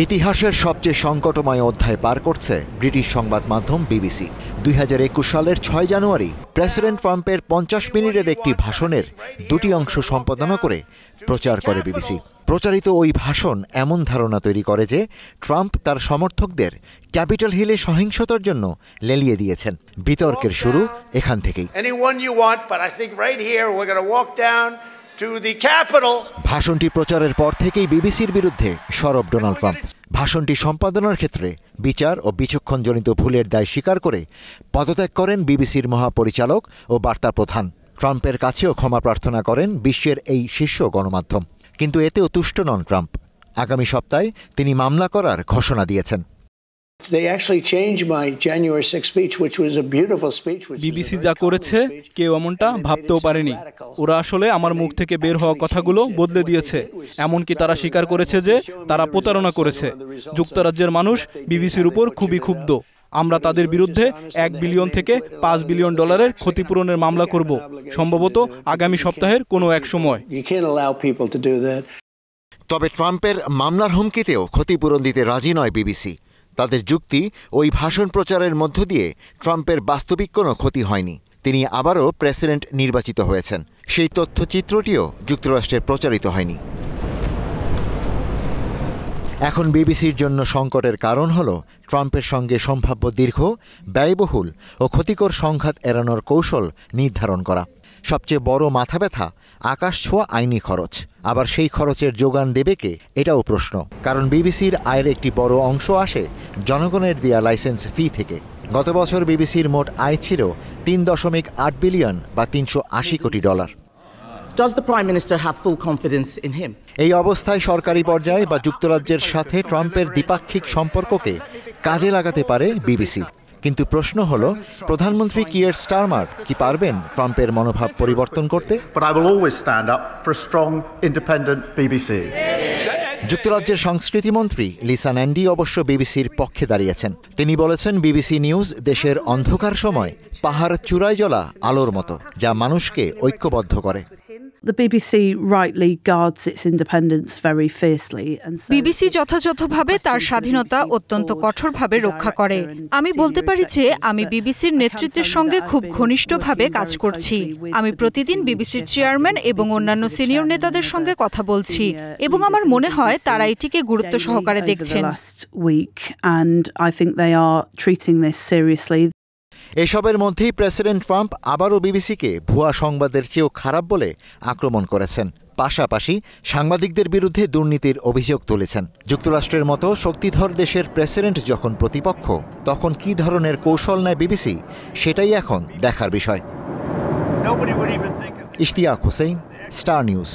ইতিহাসের সবচেয়ে সংকটময় অধ্যায় পার করছে ব্রিটিশ সংবাদ মাধ্যম বিবিসি। 2021 সালের 6 জানুয়ারি প্রেসিডেন্ট ট্রাম্পের 50 মিনিটের একটি ভাষণের দুটি অংশ সম্পাদনা করে প্রচার করে বিবিসি। প্রচারিত ওই ভাষণ এমন ধারণা তৈরি করে যে ট্রাম্প তার সমর্থকদের ক্যাপিটল হিলে সহিংসতার জন্য লেলিয়ে দিয়েছেন। বিতর্কের শুরু এখান থেকেই। ভাষণটি প্রচারের পর থেকেই বিবিসির বিরুদ্ধে সরব ডোনাল্ড ট্রাম্প। ভাষণটি সম্পাদনার ক্ষেত্রে বিচার ও বিচক্ষণজনিত ভুলের দায় স্বীকার করে পদত্যাগ করেন বিবিসির মহাপরিচালক ও বার্তা প্রধান। ট্রাম্পের কাছেও ক্ষমা প্রার্থনা করেন বিশ্বের এই শীর্ষ গণমাধ্যম। কিন্তু এতেও তুষ্ট নন ট্রাম্প। আগামী সপ্তাহে তিনি মামলা করার ঘোষণা দিয়েছেন। বিবিসি যা করেছে কেউ এমনটা ভাবতেও পারেনি। ওরা আসলে আমার মুখ থেকে বের হওয়া কথাগুলো বদলে দিয়েছে। এমনকি তারা স্বীকার করেছে যে তারা প্রতারণা করেছে। যুক্তরাজ্যের মানুষ বিবিসির উপর খুবই ক্ষুব্ধ। আমরা তাদের বিরুদ্ধে 1 বিলিয়ন থেকে 5 বিলিয়ন ডলারের ক্ষতিপূরণের মামলা করব, সম্ভবত আগামী সপ্তাহের কোনো এক সময়। তবে ট্রাম্পের মামলার হুমকিতেও ক্ষতিপূরণ দিতে রাজি নয় বিবিসি। তাদের যুক্তি, ওই ভাষণ প্রচারের মধ্য দিয়ে ট্রাম্পের বাস্তবিক কোনো ক্ষতি হয়নি। তিনি আবারও প্রেসিডেন্ট নির্বাচিত হয়েছেন। সেই তথ্যচিত্রটিও যুক্তরাষ্ট্রে প্রচারিত হয়নি। এখন বিবিসির জন্য সংকটের কারণ হল ট্রাম্পের সঙ্গে সম্ভাব্য দীর্ঘ, ব্যয়বহুল ও ক্ষতিকর সংঘাত এড়ানোর কৌশল নির্ধারণ করা। সবচেয়ে বড় মাথা ব্যথা আকাশ ছোঁয়া আইনি খরচ। আবার সেই খরচের যোগান দেবে কে, এটাও প্রশ্ন। কারণ বিবিসির আয়ের একটি বড় অংশ আসে জনগণের দেয়া লাইসেন্স ফি থেকে। গত বছর বিবিসির মোট আয় ছিল 3.8 বিলিয়ন বা 380 কোটি ডলার। এই অবস্থায় সরকারি পর্যায়ে বা যুক্তরাজ্যের সাথে ট্রাম্পের দ্বিপাক্ষিক সম্পর্ককে কাজে লাগাতে পারে বিবিসি। কিন্তু প্রশ্ন হল, প্রধানমন্ত্রী কিয়ার স্টারমার কি পারবেন ট্রাম্পের মনোভাব পরিবর্তন করতে? যুক্তরাজ্যের সংস্কৃতি মন্ত্রী লিসা ন্যান্ডি অবশ্য বিবিসির পক্ষে দাঁড়িয়েছেন। তিনি বলেছেন, বিবিসি নিউজ দেশের অন্ধকার সময় পাহাড় চূড়ায় জ্বলা আলোর মতো, যা মানুষকে ঐক্যবদ্ধ করে। বিবিসি যথাযথভাবে তার স্বাধীনতা অত্যন্ত কঠোরভাবে রক্ষা করে। আমি বলতে পারি যে আমি বিবিসির নেতৃত্বের সঙ্গে খুব ঘনিষ্ঠভাবে কাজ করছি। আমি প্রতিদিন বিবিসির চেয়ারম্যান এবং অন্যান্য সিনিয়র নেতাদের সঙ্গে কথা বলছি এবং আমার মনে হয় তারা এটিকে গুরুত্ব সহকারে দেখছেন। এসবের মধ্যেই প্রেসিডেন্ট ট্রাম্প আবারও বিবিসিকে ভুয়া সংবাদের চেয়েও খারাপ বলে আক্রমণ করেছেন। পাশাপাশি সাংবাদিকদের বিরুদ্ধে দুর্নীতির অভিযোগ তুলেছেন। যুক্তরাষ্ট্রের মতো শক্তিধর দেশের প্রেসিডেন্ট যখন প্রতিপক্ষ, তখন কী ধরনের কৌশল নেয় বিবিসি, সেটাই এখন দেখার বিষয়। Ishtiaq Hossain, star news.